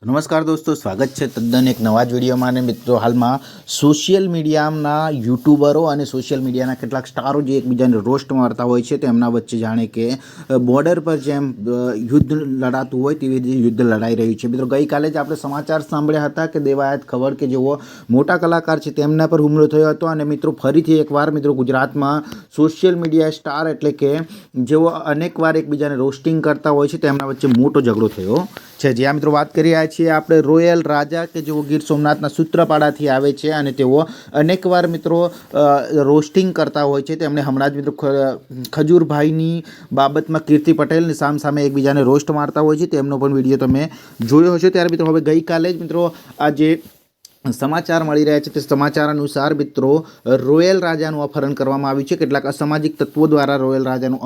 નમસ્કાર દોસ્તો, સ્વાગત છે તદ્દન એક નવા જ વિડીયોમાં. અને મિત્રો, હાલમાં સોશિયલ મીડિયાના યુટ્યુબરો અને સોશિયલ મીડિયાના કેટલાક સ્ટારો જે એકબીજાને રોસ્ટ મારતા હોય છે, તેમના વચ્ચે જાણે કે બોર્ડર પર જેમ યુદ્ધ લડાતું હોય તેવી રીતે યુદ્ધ લડાઈ રહ્યું છે. મિત્રો, ગઈકાલે જ આપણે સમાચાર સાંભળ્યા હતા કે દેવાયત ખબર કે જેઓ મોટા કલાકાર છે તેમના પર હુમલો થયો હતો. અને મિત્રો, ફરીથી એકવાર મિત્રો ગુજરાતમાં સોશિયલ મીડિયા સ્ટાર એટલે કે જેઓ અનેકવાર એકબીજાને રોસ્ટિંગ કરતા હોય છે તેમના વચ્ચે મોટો ઝઘડો થયો છે. જ્યાં મિત્રો વાત કરી રહ્યા છીએ આપણે રોયલ રાજા કે જેઓ ગીર સોમનાથના સૂત્રપાડાથી આવે છે અને તેઓ અનેકવાર મિત્રો રોસ્ટિંગ કરતા હોય છે. તેમણે હમણાં જ મિત્રો ખજૂરભાઈની બાબતમાં કીર્તિ પટેલની સામે એકબીજાને રોસ્ટ મારતા હોય છે, તેમનો પણ વિડીયો તમે જોયો હશે. ત્યારે મિત્રો હવે ગઈકાલે જ મિત્રો આ જે સમાચાર મળી રહ્યા છે તે સમાચાર અનુસાર મિત્રો રોયલ રાજાનું અપહરણ કરવામાં આવ્યું છે. કેટલાક અસામાજિક તત્વો દ્વારા રોયલ રાજાનું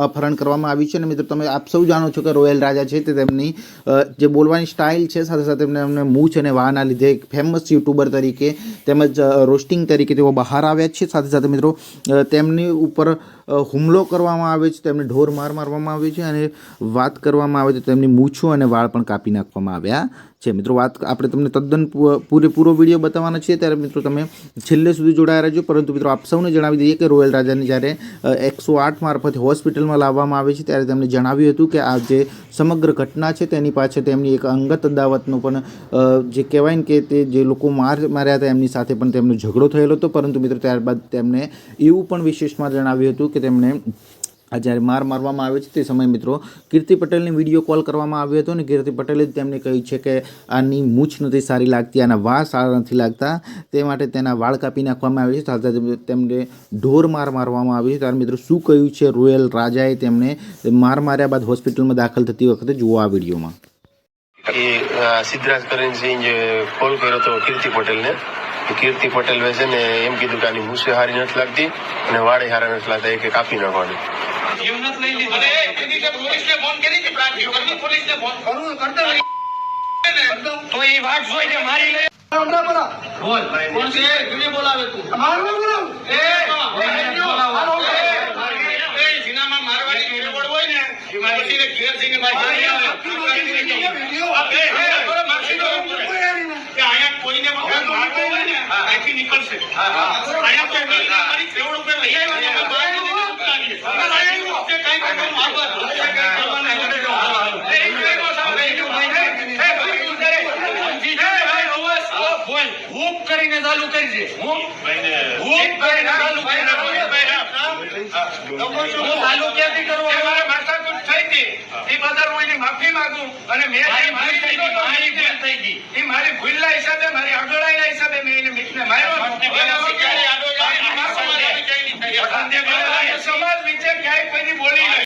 અપહરણ કરવામાં આવ્યું છે. અને મિત્રો તમે આપ સૌ જાણો છો કે રોયલ રાજા છે તે તેમની જે બોલવાની સ્ટાઇલ છે, સાથે સાથે એમને મૂછ અને વાળના લીધે એક ફેમસ યુટ્યુબર તરીકે તેમજ રોસ્ટિંગ તરીકે તેઓ બહાર આવ્યા છે. સાથે સાથે મિત્રો તેમની ઉપર હુમલો કરવામાં આવે છે, તેમને ઢોર મારવામાં આવે છે અને વાત કરવામાં આવે તો તેમની મૂછો અને વાળ પણ કાપી નાખવામાં આવ્યા છે. મિત્રો વાત આપણે તમને તદ્દન પૂરેપૂરો વિડીયો બતાવવાનો છે, ત્યારે મિત્રો તમે છેલ્લે સુધી જોડાયા રહેજો. પરંતુ મિત્રો આપ સૌને જણાવી દઈએ કે રોયલ રાજાને જ્યારે 108 મારફતે હોસ્પિટલમાં લાવવામાં આવે છે ત્યારે તેમણે જણાવ્યું હતું કે આ જે સમગ્ર ઘટના છે તેની પાછળ તેમની એક અંગત અદાવતનો પણ જે કહેવાય ને કે તે જે લોકો માર્યા હતા એમની સાથે પણ તેમનો ઝઘડો થયેલો હતો. પરંતુ મિત્રો ત્યારબાદ તેમણે એવું પણ વિશેષમાં જણાવ્યું હતું કે તેમણે આ જ્યારે મારવામાં આવે છે તે સમયે મિત્રો કીર્તિ પટેલને વિડીયો કોલ કરવામાં આવ્યો હતો અને કીર્તિ પટેલે જ તેમને કહ્યું છે કે આની મૂછ નથી સારી લાગતી, આના વાળ સારા નથી લાગતા, તે માટે તેના વાળ કાપી નાખવામાં આવે છે. સાથે તેમને ઢોર મારવામાં આવે છે. ત્યારે મિત્રો શું કહ્યું છે રોયલ રાજાએ તેમને માર્યા બાદ હોસ્પિટલમાં દાખલ થતી વખતે જુઓ આ વિડીયોમાં. સિદ્ધરાજ કરીને કોલ કર્યો હતો કીર્તિ પટેલને. કીર્તિ પટેલ છે ને એમ કીધું કે આની મૂછે હારી નથી લાગતી અને વાળે હારા નથી લાગતા, એ કે કાપી નાખવાની. તો એ વાત જોઈને મારી લે. બોલ કોણ છે? કેને બોલાવે તું? મારને બોલાવ. જીનામાં મારવાની કેવડ હોય ને એ મારીને ઘેર જઈને મારી વિડિયો આપે કે આયા કોઈને મારવો હોય ને આથી નીકળશે. આયા તો મારી કેવડ ઉપર લઈ આવ્યા બહાર નીકળી કઈ કઈ મારવા કરીને ચાલુ કરજે. હું કરીને ચાલુ કરીને ચાલુ ક્યાંથી કરવો? મારે માથાકૂટ થઈ ગઈ એ બદલ હું એની માફી માંગુ. અને મારી ભૂલ થઈ ગઈ એ મારી ભૂલના હિસાબે, મારી અડોળાઈના હિસાબે મેં એને મિત્રને માર્યો. સમાજ વિશે ક્યાંય કોઈની બોલી